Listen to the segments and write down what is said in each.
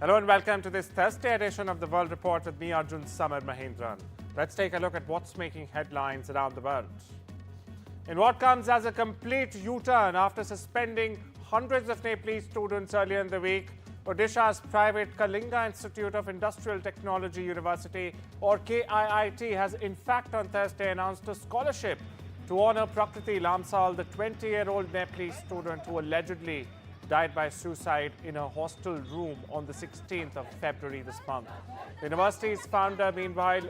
Hello and welcome to this Thursday edition of the World Report with me, Arjun, Samar, Mahendran. Let's take a look at what's making headlines around the world. In what comes as a complete U-turn after suspending hundreds of Nepalese students earlier in the week, Odisha's private Kalinga Institute of Industrial Technology University, or KIIT, has in fact on Thursday announced a scholarship to honor Prakriti Lamsal, the 20-year-old Nepalese student who allegedly died by suicide in a hostel room on the 16th of February this month. The university's founder, meanwhile,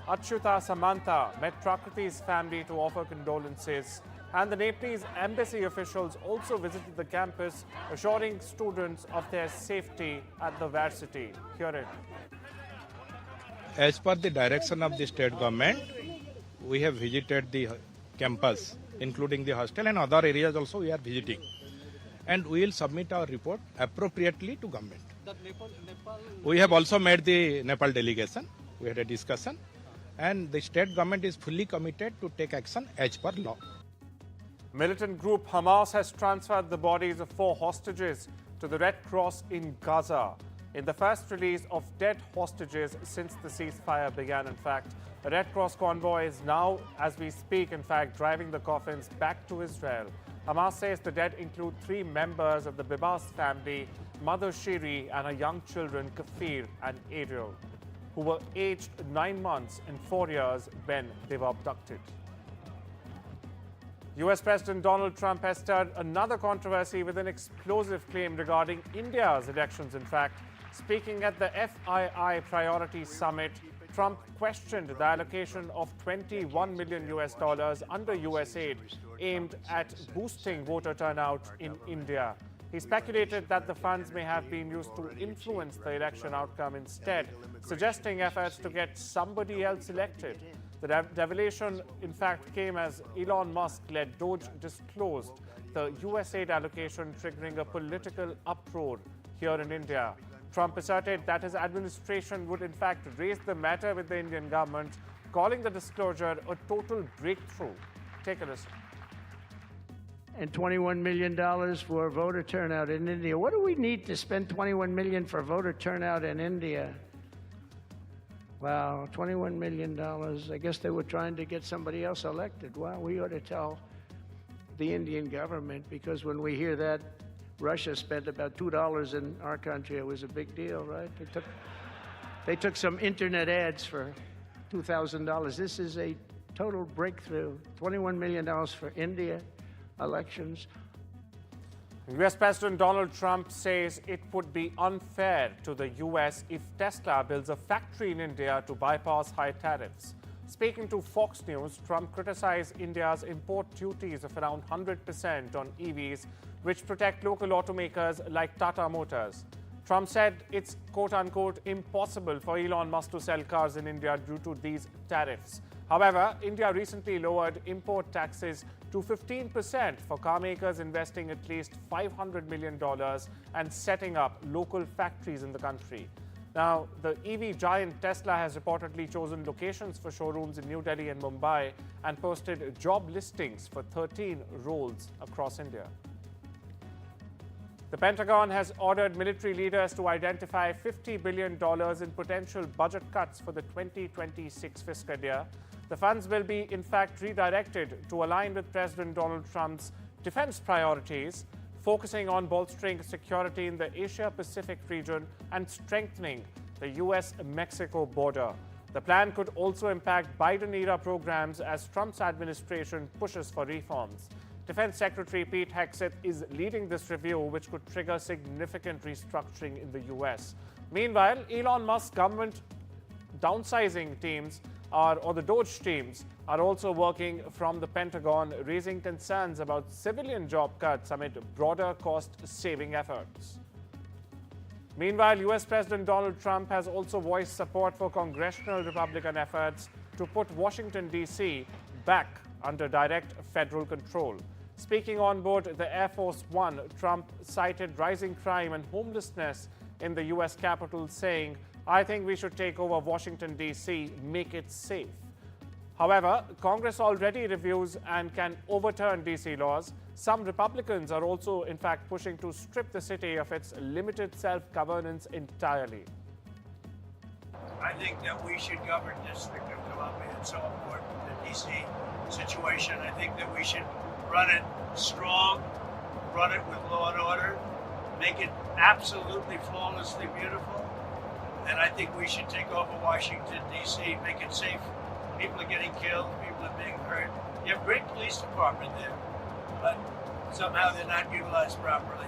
Achyuta Samantha, met Prakriti's family to offer condolences, and the Nepalese embassy officials also visited the campus, assuring students of their safety at the varsity. Hear it. As per the direction of the state government, we have visited the campus, including the hostel and other areas also we are visiting. And we will submit our report appropriately to government. We have also met the Nepal delegation. We had a discussion. And the state government is fully committed to take action as per law. Militant group Hamas has transferred the bodies of 4 hostages to the Red Cross in Gaza. In the first release of dead hostages since the ceasefire began, in fact, a Red Cross convoy is now, as we speak, in fact, driving the coffins back to Israel. Hamas says the dead include 3 members of the Bibas family, mother Shiri, and her young children Kafir and Ariel, who were aged 9 months and 4 years when they were abducted. US President Donald Trump has stirred another controversy with an explosive claim regarding India's elections. In fact, speaking at the FII Priority Summit, Trump questioned the allocation of $21 million under US aid aimed at boosting voter turnout in India. He speculated that the funds may have been used to influence the election outcome instead, suggesting efforts to get somebody else elected. The revelation, in fact, came as Elon Musk-led Doge disclosed the US aid allocation, triggering a political uproar here in India. Trump asserted that his administration would, in fact, raise the matter with the Indian government, calling the disclosure a total breakthrough. Take a listen. And $21 million for voter turnout in India. What do we need to spend $21 million for voter turnout in India? Wow, $21 million. I guess they were trying to get somebody else elected. Well, we ought to tell the Indian government, because when we hear that Russia spent about $2 in our country, it was a big deal, right? They took some internet ads for $2,000. This is a total breakthrough. $21 million for India elections. US President Donald Trump says it would be unfair to the US if Tesla builds a factory in India to bypass high tariffs. Speaking to Fox News, Trump criticized India's import duties of around 100% on EVs, which protect local automakers like Tata Motors. Trump said it's quote-unquote impossible for Elon Musk to sell cars in India due to these tariffs. However, India recently lowered import taxes to 15% for car makers investing at least $500 million and setting up local factories in the country. Now, the EV giant Tesla has reportedly chosen locations for showrooms in New Delhi and Mumbai and posted job listings for 13 roles across India. The Pentagon has ordered military leaders to identify $50 billion in potential budget cuts for the 2026 fiscal year. The funds will be, in fact, redirected to align with President Donald Trump's defense priorities, focusing on bolstering security in the Asia-Pacific region and strengthening the US-Mexico border. The plan could also impact Biden-era programs as Trump's administration pushes for reforms. Defense Secretary Pete Hegseth is leading this review, which could trigger significant restructuring in the US. Meanwhile, Elon Musk's government downsizing teams or the Doge teams are also working from the Pentagon, raising concerns about civilian job cuts amid broader cost-saving efforts. Meanwhile, US President Donald Trump has also voiced support for congressional Republican efforts to put Washington, D.C. back under direct federal control. Speaking on board the Air Force One, Trump cited rising crime and homelessness in the U.S. Capitol, saying, "I think we should take over Washington, D.C., make it safe." However, Congress already reviews and can overturn D.C. laws. Some Republicans are also, in fact, pushing to strip the city of its limited self-governance entirely. I think that we should govern District of Columbia. It's so important, the D.C. situation. I think that we should run it strong, run it with law and order, make it absolutely flawlessly beautiful. And I think we should take over Washington, D.C., make it safe. People are getting killed, people are being hurt. You have a great police department there, but somehow they're not utilized properly.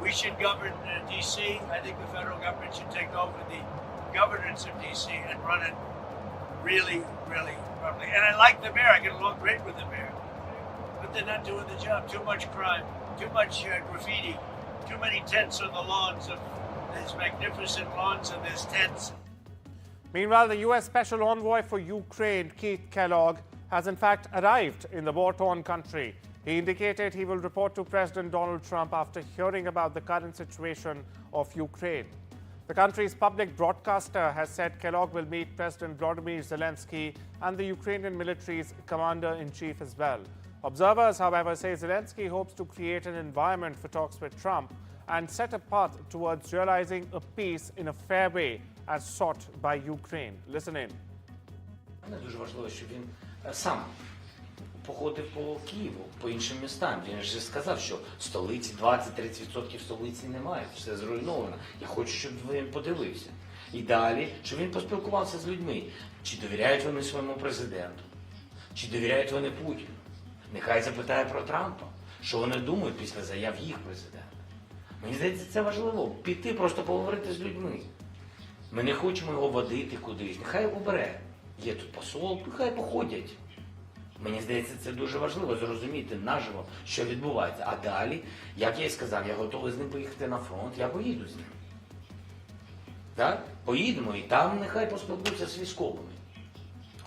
We should govern D.C. I think the federal government should take over the governance of D.C. and run it really, really properly. And I like the mayor. I get along great with the mayor. But they're not doing the job. Too much crime, too much graffiti, too many tents on the lawns of these magnificent lawns and there's tents. Meanwhile, the U.S. Special Envoy for Ukraine, KIIT Kellogg, has in fact arrived in the war-torn country. He indicated he will report to President Donald Trump after hearing about the current situation of Ukraine. The country's public broadcaster has said Kellogg will meet President Volodymyr Zelensky and the Ukrainian military's commander-in-chief as well. Observers, however, say Zelensky hopes to create an environment for talks with Trump and set a path towards realizing a peace in a fair way as sought by Ukraine. Listen in. Дуже важливо, щоб він сам походив по Києву, по іншим містам. Він ж сказав, що столиці 20-30% столиці немає, все зруйновано. Я хочу, щоб він подивився. І далі, щоб він поспілкувався з людьми. Чи довіряють вони своєму президенту? Чи довіряють вони Путіну? Нехай запитає про Трампа, що вони думають після заяв їх президента. Мені здається, це важливо. Піти, просто поговорити з людьми. Ми не хочемо його водити кудись. Нехай обере. Є тут посол, нехай походять. Мені здається, це дуже важливо зрозуміти наживо, що відбувається. А далі, як я і сказав, я готовий з ним поїхати на фронт, я поїду з ним. Так? Поїдемо і там нехай поспілкуються з військовими.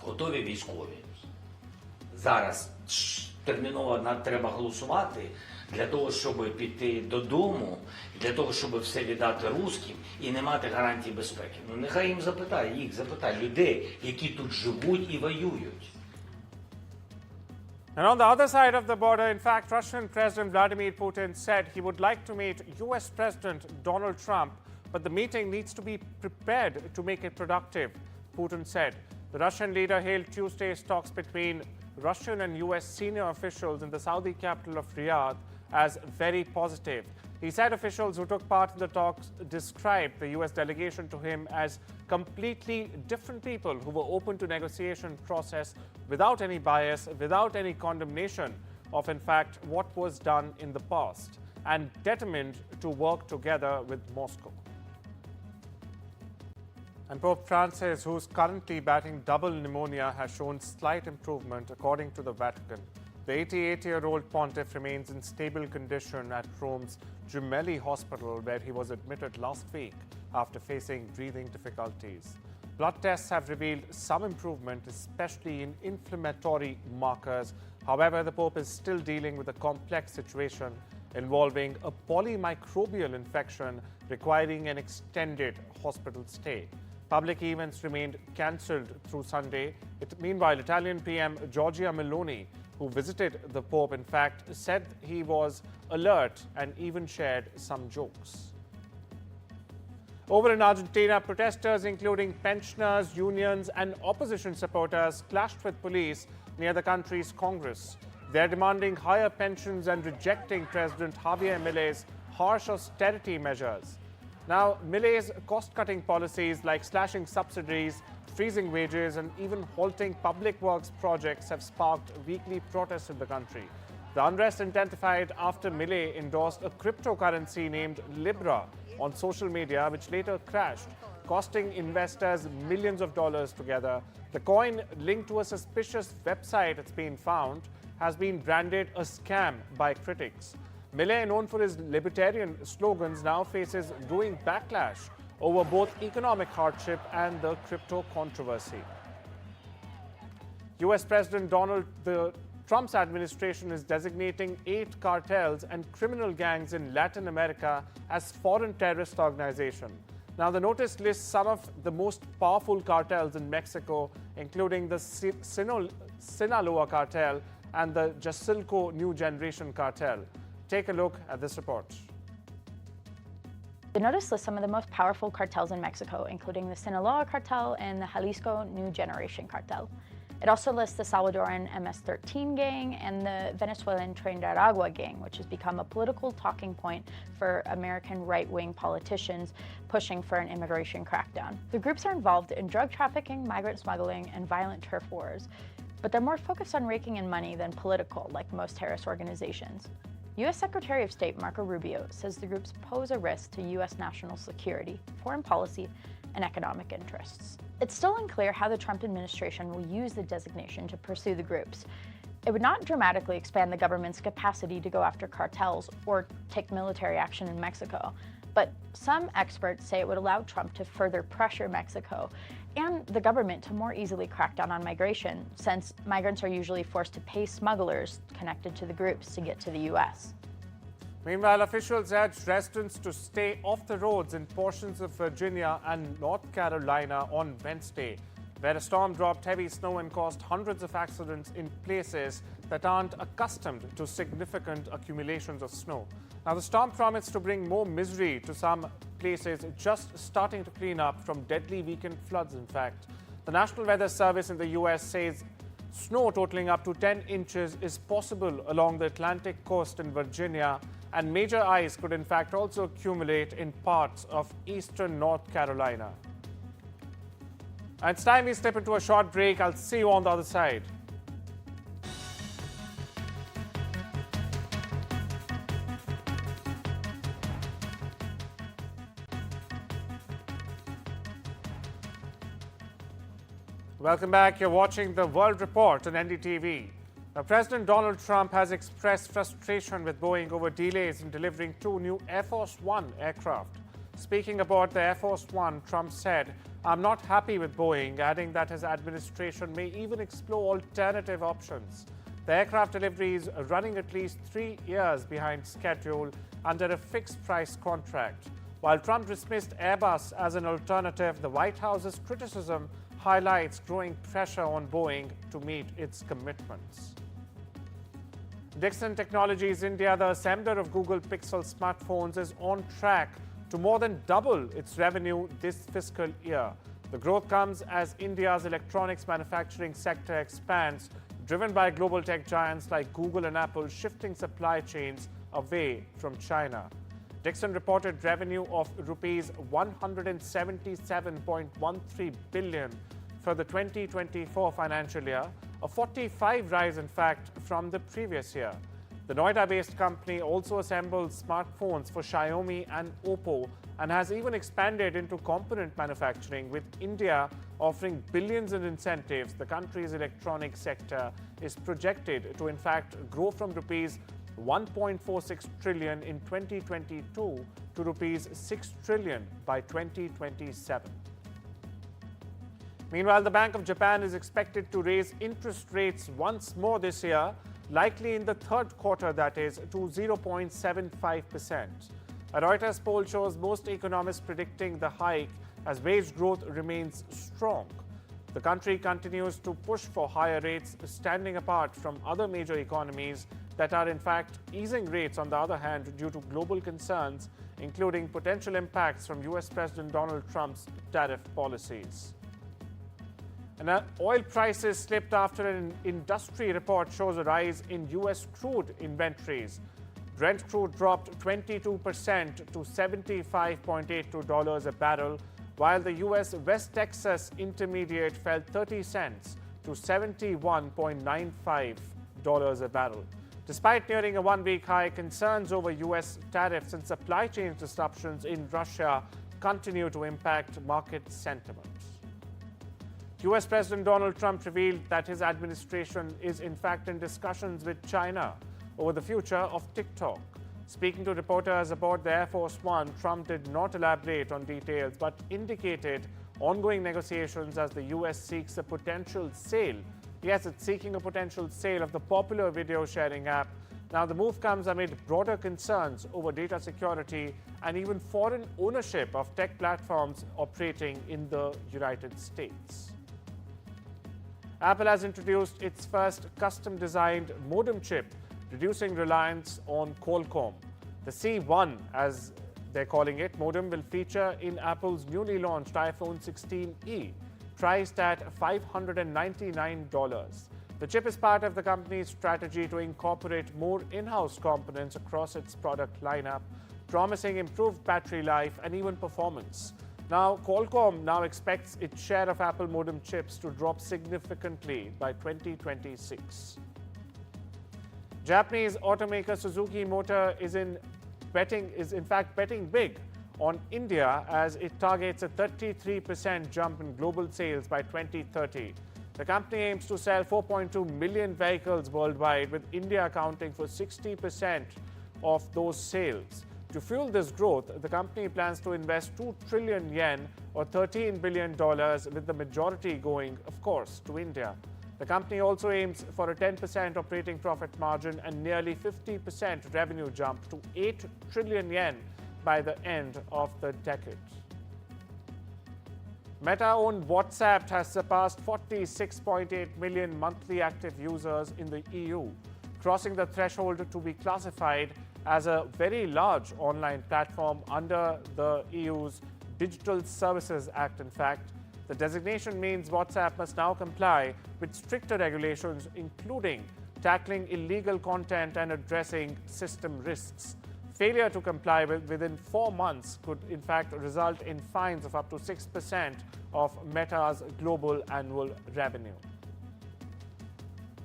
Готові військові. Зараз терміново треба голосувати для того, щоб піти додому, для того, щоб все віддати русським і не мати гарантій безпеки. Ну нехай їх запитає людей, які тут живуть і воюють. And on the other side of the border, in fact, Russian President Vladimir Putin said he would like to meet US President Donald Trump, but the meeting needs to be prepared to make it productive, Putin said. The Russian leader hailed Tuesday's talks between Russian and US senior officials in the Saudi capital of Riyadh as very positive. He said officials who took part in the talks described the US delegation to him as completely different people who were open to negotiation process without any bias, without any condemnation of, in fact, what was done in the past, and determined to work together with Moscow. And Pope Francis, who's currently battling double pneumonia, has shown slight improvement, according to the Vatican. The 88-year-old pontiff remains in stable condition at Rome's Gemelli Hospital, where he was admitted last week after facing breathing difficulties. Blood tests have revealed some improvement, especially in inflammatory markers. However, the Pope is still dealing with a complex situation involving a polymicrobial infection requiring an extended hospital stay. Public events remained cancelled through Sunday. Meanwhile, Italian PM Giorgia Meloni, who visited the Pope, in fact, said he was alert and even shared some jokes. Over in Argentina, protesters, including pensioners, unions, and opposition supporters, clashed with police near the country's Congress. They're demanding higher pensions and rejecting President Javier Milei's harsh austerity measures. Now, Milei's cost-cutting policies like slashing subsidies, freezing wages, and even halting public works projects have sparked weekly protests in the country. The unrest intensified after Milei endorsed a cryptocurrency named Libra on social media, which later crashed, costing investors millions of dollars together. The coin, linked to a suspicious website it's been found, has been branded a scam by critics. Milei, known for his libertarian slogans, now faces growing backlash over both economic hardship and the crypto controversy. US President Trump's administration is designating 8 cartels and criminal gangs in Latin America as foreign terrorist organizations. Now, the notice lists some of the most powerful cartels in Mexico, including the Sinaloa cartel and the Jasilco New Generation cartel. Take a look at this report. The notice lists some of the most powerful cartels in Mexico, including the Sinaloa cartel and the Jalisco New Generation cartel. It also lists the Salvadoran MS-13 gang and the Venezuelan Tren de Aragua gang, which has become a political talking point for American right-wing politicians pushing for an immigration crackdown. The groups are involved in drug trafficking, migrant smuggling, and violent turf wars, but they're more focused on raking in money than political, like most terrorist organizations. U.S. Secretary of State Marco Rubio says the groups pose a risk to U.S. national security, foreign policy, and economic interests. It's still unclear how the Trump administration will use the designation to pursue the groups. It would not dramatically expand the government's capacity to go after cartels or take military action in Mexico, but some experts say it would allow Trump to further pressure Mexico and the government to more easily crack down on migration, since migrants are usually forced to pay smugglers connected to the groups to get to the U.S. Meanwhile, officials urged residents to stay off the roads in portions of Virginia and North Carolina on Wednesday, where a storm dropped heavy snow and caused hundreds of accidents in places that aren't accustomed to significant accumulations of snow. Now, the storm promised to bring more misery to some places just starting to clean up from deadly weekend floods, in fact. The National Weather Service in the U.S. says snow totaling up to 10 inches is possible along the Atlantic coast in Virginia, and major ice could in fact also accumulate in parts of eastern North Carolina. And it's time we step into a short break. I'll see you on the other side. Welcome back. You're watching the World Report on NDTV. Now, President Donald Trump has expressed frustration with Boeing over delays in delivering 2 new Air Force One aircraft. Speaking about the Air Force One, Trump said, "I'm not happy with Boeing," adding that his administration may even explore alternative options. The aircraft delivery is running at least 3 years behind schedule under a fixed-price contract. While Trump dismissed Airbus as an alternative, the White House's criticism highlights growing pressure on Boeing to meet its commitments. Dixon Technologies India, the assembler of Google Pixel smartphones, is on track to more than double its revenue this fiscal year. The growth comes as India's electronics manufacturing sector expands, driven by global tech giants like Google and Apple shifting supply chains away from China. Dixon reported revenue of rupees 177.13 billion for the 2024 financial year, a 45% rise in fact from the previous year. The Noida-based company also assembles smartphones for Xiaomi and Oppo and has even expanded into component manufacturing, with India offering billions in incentives. The country's electronics sector is projected to in fact grow from rupees 1.46 trillion in 2022 to rupees 6 trillion by 2027. Meanwhile, the Bank of Japan is expected to raise interest rates once more this year, likely in the third quarter, that is, to 0.75%. A Reuters poll shows most economists predicting the hike as wage growth remains strong. The country continues to push for higher rates, standing apart from other major economies that are in fact easing rates on the other hand due to global concerns, including potential impacts from US President Donald Trump's tariff policies. And oil prices slipped after an industry report shows a rise in US crude inventories. Brent crude dropped 22% to $75.82 a barrel, while the US West Texas Intermediate fell 30 cents to $71.95 a barrel. Despite nearing a one-week high, concerns over US tariffs and supply chain disruptions in Russia continue to impact market sentiment. US President Donald Trump revealed that his administration is in fact in discussions with China over the future of TikTok. Speaking to reporters aboard the Air Force One, Trump did not elaborate on details but indicated ongoing negotiations as the US seeks a potential sale. Yes, it's seeking a potential sale of the popular video sharing app. Now, the move comes amid broader concerns over data security and even foreign ownership of tech platforms operating in the United States. Apple has introduced its first custom-designed modem chip, reducing reliance on Qualcomm. The C1, as they're calling it, modem will feature in Apple's newly launched iPhone 16e, priced at $599. The chip is part of the company's strategy to incorporate more in-house components across its product lineup, promising improved battery life and even performance. Now, Qualcomm now expects its share of Apple modem chips to drop significantly by 2026. Japanese automaker Suzuki Motor is in fact betting big on India as it targets a 33% jump in global sales by 2030. The company aims to sell 4.2 million vehicles worldwide, with India accounting for 60% of those sales. To fuel this growth, the company plans to invest 2 trillion yen or $13 billion, with the majority going, of course, to India. The company also aims for a 10% operating profit margin and nearly 50% revenue jump to 8 trillion yen by the end of the decade. Meta-owned WhatsApp has surpassed 46.8 million monthly active users in the EU, crossing the threshold to be classified as a very large online platform under the EU's Digital Services Act. In fact, the designation means WhatsApp must now comply with stricter regulations, including tackling illegal content and addressing system risks. Failure to comply within 4 months could in fact result in fines of up to 6% of Meta's global annual revenue.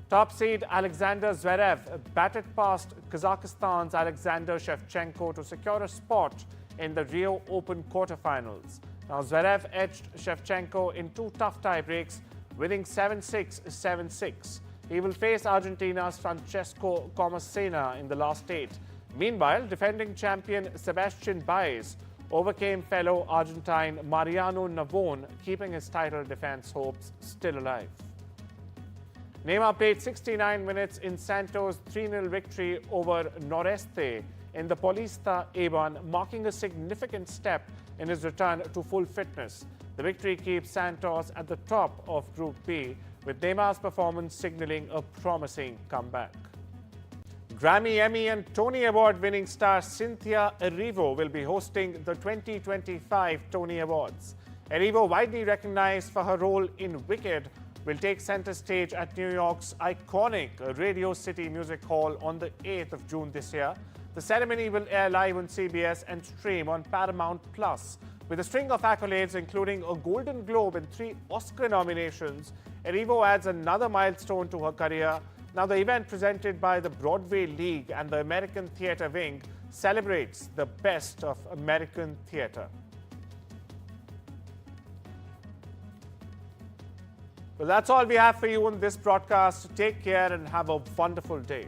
Top seed Alexander Zverev batted past Kazakhstan's Alexander Shevchenko to secure a spot in the Rio Open quarterfinals. Now, Zverev edged Shevchenko in 2 tough tie-breaks, winning 7-6, 7-6. He will face Argentina's Francesco Comasena in the last 8. Meanwhile, defending champion Sebastian Baez overcame fellow Argentine Mariano Navon, keeping his title defense hopes still alive. Neymar played 69 minutes in Santos' 3-0 victory over Noreste in the Paulista A1, marking a significant step in his return to full fitness. The victory keeps Santos at the top of Group B, with Neymar's performance signaling a promising comeback. Grammy, Emmy and Tony Award-winning star Cynthia Erivo will be hosting the 2025 Tony Awards. Erivo, widely recognized for her role in Wicked, will take center stage at New York's iconic Radio City Music Hall on the 8th of June this year. The ceremony will air live on CBS and stream on Paramount+. With a string of accolades, including a Golden Globe and 3 Oscar nominations, Erivo adds another milestone to her career. Now, the event, presented by the Broadway League and the American Theatre Wing, celebrates the best of American theatre. Well, that's all we have for you on this broadcast. Take care and have a wonderful day.